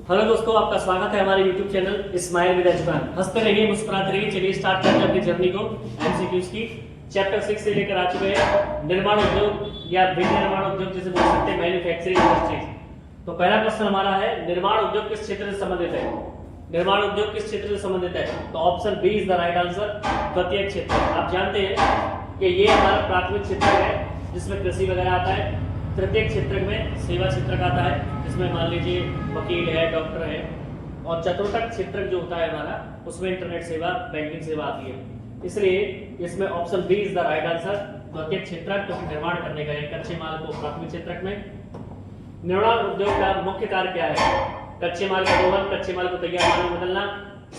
Hello दोस्तों, आपका स्वागत है हमारे YouTube channel smile with education. हंसते रहिए, मुस्कुराते रहिए। चलिए स्टार्ट करते हैं अपनी जर्नी को एमसीक्यूज की। चैप्टर 6 से लेकर आ चुके हैं निर्माण उद्योग या विनिर्माण उद्योग जिसे बोल सकते हैं, मैन्युफैक्चरिंग इंडस्ट्रीज। तो पहला क्वेश्चन हमारा है, निर्माण उद्योग किस क्षेत्र से संबंधित है? निर्माण उद्योग किस क्षेत्र से संबंधित है? तो option B is the right answer, द्वितीयक क्षेत्र। आप जानते हैं कि ये हमारा प्राथमिक क्षेत्र है जिसमें कृषि वगैरह आता है। तृतीयक क्षेत्र में सेवा क्षेत्र आता है जिसमें मान लीजिए वकील है, डॉक्टर है। और चतुर्थक क्षेत्र जो होता है हमारा, उसमें इंटरनेट सेवा, बैंकिंग सेवा आती है। इसलिए इसमें option B is the right answer, द्वितीयक क्षेत्र, क्योंकि निर्माण करने का है कच्चे माल को प्राथमिक क्षेत्र में। निर्माण उद्योग का मुख्य कार्य क्या है? कच्चे माल का दोहन, कच्चे माल को तैयार माल में बदलना,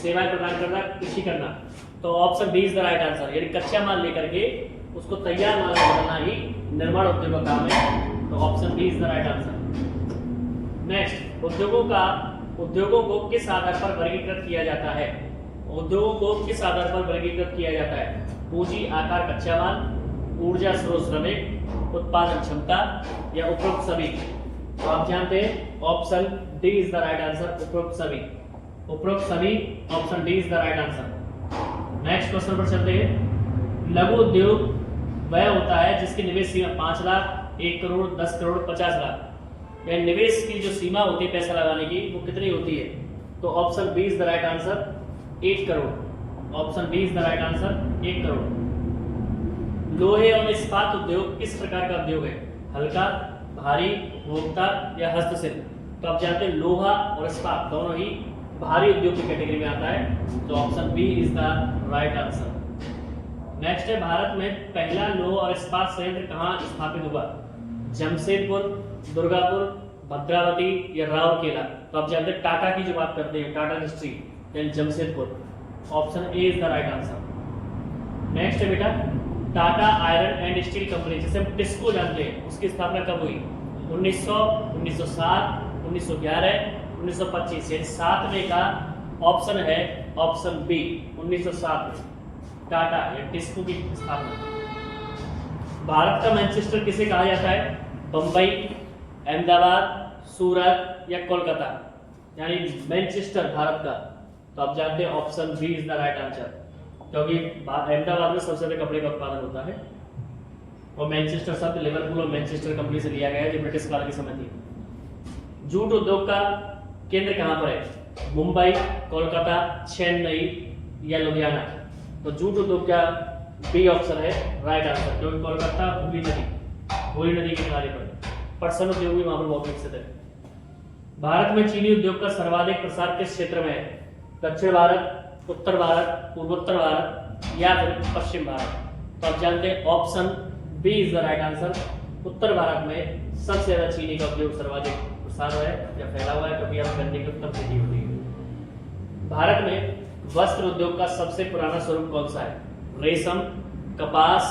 सेवाएं प्रदान करना, कृषि करना। तो option B is the right answer, यानी कच्चा माल लेकर के उसको तैयार माल में बदलना ही निर्माण उद्योग का काम है। तो option B is the right answer. Next, उद्योगों को किस आधार पर वर्गीकृत किया जाता है? उद्योगों को किस आधार पर वर्गीकृत किया जाता है? पूंजी, आकार, कच्चा माल, ऊर्जा स्रोत, श्रमिक, उत्पादन क्षमता या उपरोक्त सभी। तो आप जानते हैं option D is the right answer, उपरोक्त सभी। उपरोक्त सभी, option D is the right answer. Next question पर चलते हैं। लघु उद्योग वह होता है जिसकी निवेश सीमा 5 लाख, 1 करोड़, 10 करोड़, 50 लाख। या निवेश की जो सीमा होती है पैसा लगाने की, वो कितनी होती है? तो option B is the right answer, 1 crore. Option B is the right answer, 1 crore. लोहे और इस्पात उद्योग किस प्रकार का उद्योग है? हल्का, भारी, उपभोक्ता या हस्तशिल्प? तो आप जानते हैं लोहा और इस्पात दोनों ही भारी उद्योग की कैटेगरी में आता है। तो option B is the right answer. Next है, भारत में पहला लौह और इस्पात संयंत्र कहाँ स्थापित हुआ? जमशेदपुर, दुर्गापुर, भद्रावती या राउरकेला? तो आप जानते हैं टाटा की जो बात करते हैं, टाटा इंडस्ट्री यानी Jamshedpur. Option A is the right answer. Next है बेटा, Tata iron and steel company जिसे हम टिस्को जानते हैं, उसकी स्थापना कब हुई? 1900, 1907, 1911, 1925। यानी 7 में का ऑप्शन है ऑप्शन बी, 1907 में टाटा या टिस्को की स्थापना। भारत का मैनचेस्टर किसे कहा जाता है? बंबई, अहमदाबाद, सूरत या कोलकाता? यानी मैनचेस्टर भारत का। तो आप जानते हैं option B is the right answer, क्योंकि अहमदाबाद में सबसे ज्यादा कपड़े का उत्पादन होता है। और मैनचेस्टर शब्द लिवरपूल और मैनचेस्टर कंपनी से लिया गया है जो ब्रिटिश काल के समय थी। जूट उद्योग का केंद्र कहाँ पर है? मुंबई, कोलकाता, चेन्नई या लुधियाना? तो जूट उद्योग का बी ऑप्शन है राइट आंसर, क्योंकि कोलकाता हुगली नदी के किनारे पर पटसन उद्योग भी वहां पर बहुत विकसित है। भारत में चीनी उद्योग का सर्वाधिक प्रसार किस क्षेत्र में है? दक्षिण भारत, उत्तर भारत, पूर्वोत्तर भारत या फिर पश्चिम भारत? तो आप जानते हैं option B is the right answer, उत्तर भारत में सबसे ज्यादा चीनी का उपयोग सर्वाधिक प्रसार है या फैला हुआ है, क्योंकि यहाँ गन्ने की उत्तम खेती होती है। भारत में वस्त्र उद्योग का सबसे पुराना स्वरूप कौन सा है? रेशम, कपास,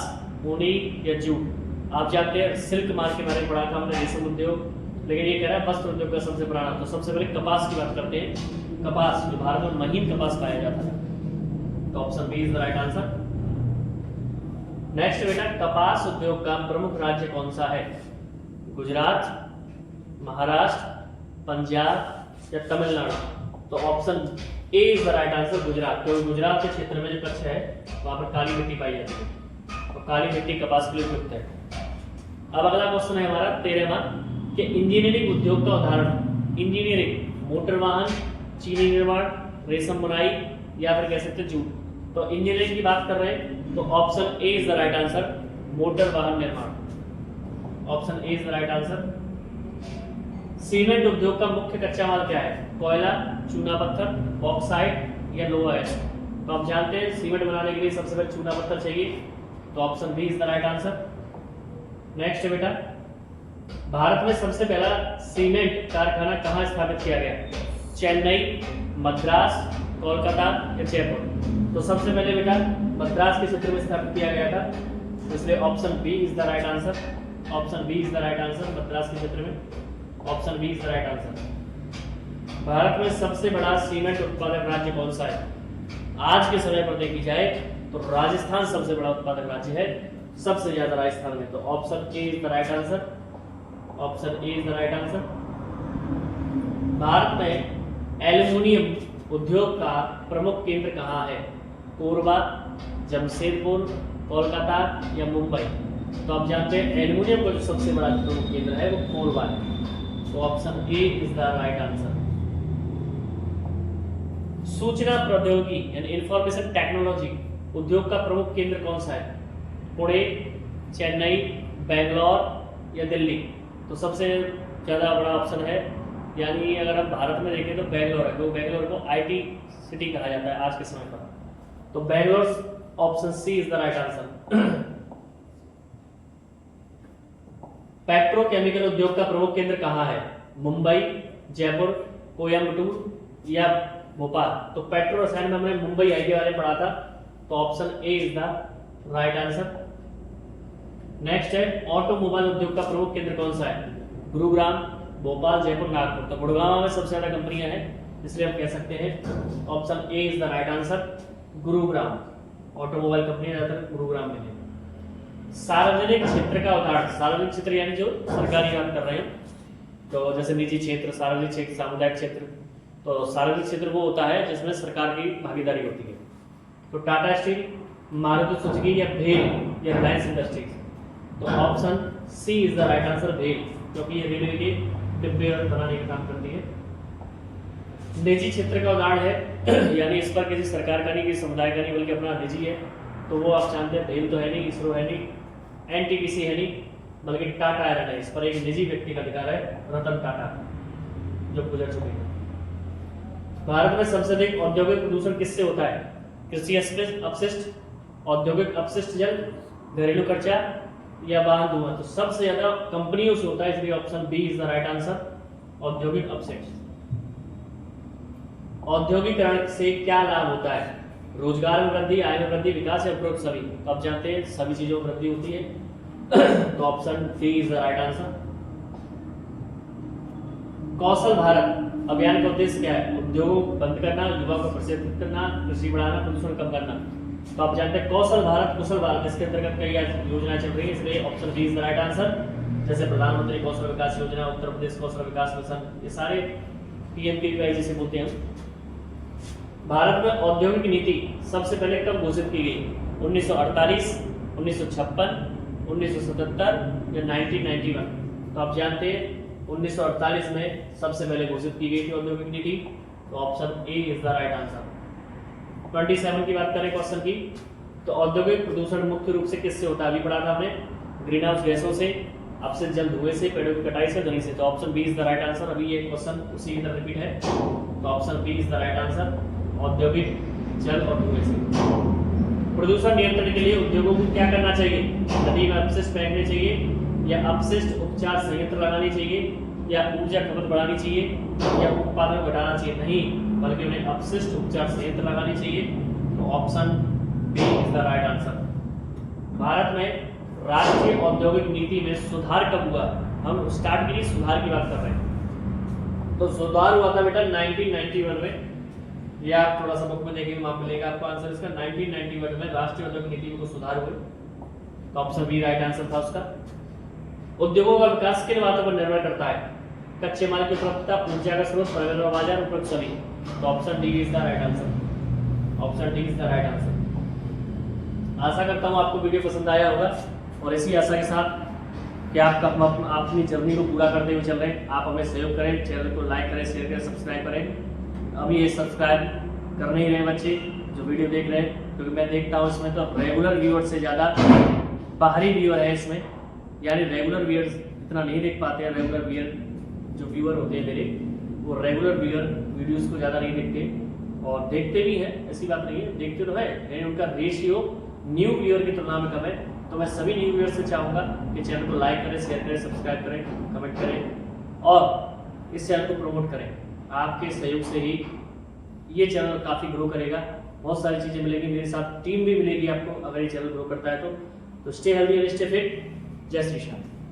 ऊनी या जूट? आप जानते हैं सिल्क मार्क के बारे में पढ़ा था हमने, रेशम उद्योग, लेकिन ये कह रहा है वस्त्र उद्योग का सबसे पुराना। तो सबसे पहले कपास की बात करते हैं। कपास, जो भारत में महीन कपास पाया जाता है। तो option B is the right answer. Next बेटा, कपास उद्योग का प्रमुख राज्य कौन सा है? गुजरात, महाराष्ट्र, पंजाब या तमिलनाडु? तो option A is the right answer, Gujarat, क्योंकि गुजरात के क्षेत्र में जो कच्छ है वहां पर काली मिट्टी पाई जाती है और काली मिट्टी कपास के लिए उपयुक्त है। अब अगला क्वेश्चन है हमारा 13वां कि इंजीनियरिंग उद्योग का उदाहरण। इंजीनियरिंग, मोटर वाहन, चीनी निर्माण, रेशम बुनाई या फिर कह सकते हैं जूट? तो इंजीनियरिंग की बात कर रहे हैं तो option A is the right answer, motor वाहन निर्माण। Option A is the right answer. Cement उद्योग का मुख्य कच्चा माल क्या है? कोयला, चूना पत्थर, बॉक्साइट या लोहा एसिड? तो आप जानते हैं सीमेंट बनाने के लिए सबसे पहले चूना पत्थर चाहिए। तो option B is the right answer. Next बेटा, भारत में सबसे पहला सीमेंट कारखाना कहाँ स्थापित किया गया? चेन्नई, मद्रास, कोलकाता या जयपुर? तो सबसे पहले बेटा मद्रास के क्षेत्र में स्थापित किया गया था, इसलिए option B is the right answer. Option B is the right answer, Madras के क्षेत्र में। Option B is the right answer. Bharat में सबसे बड़ा सीमेंट उत्पादक राज्य कौन सा है? आज के समय पर देखी जाए तो राजस्थान सबसे बड़ा उत्पादक राज्य है, सबसे ज्यादा राजस्थान में। तो option A is the right answer. Option A is the right answer. Bharat में एल्युमिनियम उद्योग का प्रमुख केंद्र कहाँ है? कोरबा, जमशेदपुर, कोलकाता या मुंबई? तो आप जानते हैं एल्युमिनियम का जो सबसे बड़ा प्रमुख केंद्र है वो कोरबा है। तो option A is the right answer. सूचना प्रौद्योगिकी यानी इंफॉर्मेशन टेक्नोलॉजी उद्योग का प्रमुख केंद्र कौन सा है? पुणे, चेन्नई, बेंगलोर या दिल्ली? तो सबसे ज़्यादा बड़ा ऑप्शन है, यानी अगर हम भारत में देखें तो बेंगलोर है, तो बेंगलोर को आईटी सिटी कहा जाता है आज के समय पर। तो Bangalore, option C is the right answer. Petrochemical उद्योग का प्रमुख केंद्र कहाँ है? मुंबई, जयपुर, कोयम्बटूर या भोपाल? तो पेट्रो रसायन में हमने मुंबई आई के बारे में पढ़ा था, तो option A is the right answer. Next है ऑटोमोबाइल उद्योग का प्रमुख केंद्र कौन सा है? गुरुग्राम, भोपाल, जयपुर, नागपुर? तो गुड़गांव में सबसे ज्यादा कंपनियां हैं, इसलिए हम कह सकते हैं option A is the right answer, Gurugram. Automobile company ज्यादातर गुरुग्राम में है। सार्वजनिक क्षेत्र का उदाहरण, सार्वजनिक क्षेत्र यानी जो सरकारी बात कर रहे हैं, तो जैसे निजी क्षेत्र, सार्वजनिक क्षेत्र, सामुदायिक क्षेत्र। तो सार्वजनिक क्षेत्र वो होता है जिसमें सरकार की भागीदारी होती है। तो टाटा स्टील, मारुति सुजुकी या भेल या रिलायंस इंडस्ट्रीज? तो option C is the right answer, भेल, क्योंकि ये रेलवे के डिब्बे बनाने का काम करती है। निजी क्षेत्र का उदाहरण है, यानी इस पर किसी सरकार का नहीं, किसी समुदाय का नहीं, बल्कि अपना निजी है, तो वो आप जानते हैं भेल तो है नहीं, इसरो है नहीं, एनटीपीसी है नहीं, बल्कि टाटा आयरन है। इस पर एक निजी व्यक्ति का अधिकार है, रतन टाटा, जो गुजर चुके हैं। भारत में सबसे अधिक औद्योगिक प्रदूषण किससे होता है? कृषि अपशिष्ट, औद्योगिक अपशिष्ट जल, घरेलू खर्चा या वाहन धुआं? तो सबसे ज्यादा कंपनियों से होता है, इसलिए option B is the right answer, औद्योगिक अपशिष्ट। औद्योगिकरण से क्या लाभ होता है? रोजगार में वृद्धि, आय में वृद्धि, विकास या उपरोक्त सभी? तो आप जानते हैं सभी चीजों में वृद्धि होती है, तो option D is the right answer. कौशल भारत अभियान का उद्देश्य क्या है? उद्योगों को बंद करना, युवा को प्रशिक्षित करना, कृषि बढ़ाना, प्रदूषण कम करना? तो आप जानते हैं कौशल भारत, कुशल भारत, इसके अंतर्गत कई योजनाएं चल रही है, इसलिए option D is the right answer. जैसे प्रधानमंत्री कौशल विकास योजना, उत्तर प्रदेश कौशल विकास मिशन, ये सारे पीएमकेवीवाई जिसे बोलते हैं। भारत में औद्योगिक नीति सबसे पहले कब घोषित की गई? 1948, 1956, 1977 या 1991? तो आप जानते हैं 1948 में सबसे पहले घोषित की गई थी औद्योगिक नीति, तो option A is the right answer. 27 की बात करें क्वेश्चन की, तो औद्योगिक प्रदूषण मुख्य रूप से किससे होता है? अभी पढ़ा था हमने, ग्रीन हाउस गैसों से, अपशिष्ट जल धुएं से, पेड़ों की कटाई से, ध्वनि से। तो option B is the right answer. अभी ये क्वेश्चन उसी की तरह रिपीट है, तो option B is the right answer, औद्योगिक जल और धुएं से। प्रदूषण नियंत्रण के लिए उद्योगों को क्या करना चाहिए? नदी में अपशिष्ट फेंकने चाहिए, या अपशिष्ट उपचार संयंत्र लगानी चाहिए, या ऊर्जा खपत बढ़ानी चाहिए, या उत्पादन घटाना चाहिए? नहीं, बल्कि उन्हें अपशिष्ट उपचार संयंत्र लगानी चाहिए, तो option B is the right answer. Bharat में राष्ट्रीय औद्योगिक नीति में सुधार कब हुआ? हम स्टार्ट के लिए सुधार की बात कर रहे हैं, तो सुधार हुआ था बेटा 1991 में। ये आप थोड़ा सा बुक में देखेंगे, वहां मिलेगा आपको आंसर इसका। 1991 में राष्ट्रीय औद्योगिक नीति में कुछ सुधार हुए, तो ऑप्शन बी राइट आंसर था उसका। उद्योगों का विकास किन बातों पर निर्भर करता है? कच्चे माल की उपलब्धता, ऊर्जा का स्रोत, परिवहन बाजार, उपरोक्त सभी? तो option D is the right answer, option D is the right answer. आशा करता हूँ आपको वीडियो पसंद आया होगा, और इसी आशा के साथ कि आप अपनी जर्नी को पूरा करते हुए चल रहे हैं, आप हमें सहयोग करें, चैनल को लाइक करें, शेयर करें, सब्सक्राइब करें। अभी ये सब्सक्राइब कर नहीं रहे बच्चे जो वीडियो देख रहे हैं, क्योंकि मैं देखता हूँ इसमें तो रेगुलर व्यूअर से ज़्यादा बाहरी व्यूअर है इसमें, यानी रेगुलर व्यूअर्स इतना नहीं देख पाते हैं। रेगुलर व्यूअर जो व्यूअर होते हैं मेरे, वो रेगुलर व्यूअर वीडियोस को ज़्यादा नहीं देखते, और देखते भी हैं, ऐसी बात नहीं है, देखते तो है, लेकिन उनका रेशियो न्यू व्यूअर की तुलना में कम है। तो मैं सभी न्यू व्यूअर से चाहूँगा कि चैनल को लाइक करें, शेयर करें, सब्सक्राइब करें, कमेंट करें, और इस चैनल को प्रमोट करें। आपके सहयोग से ही ये चैनल काफ़ी ग्रो करेगा, बहुत सारी चीज़ें मिलेगी, मेरे साथ टीम भी मिलेगी आपको अगर ये चैनल ग्रो करता है तो stay healthy and stay fit. जय श्री श्याम।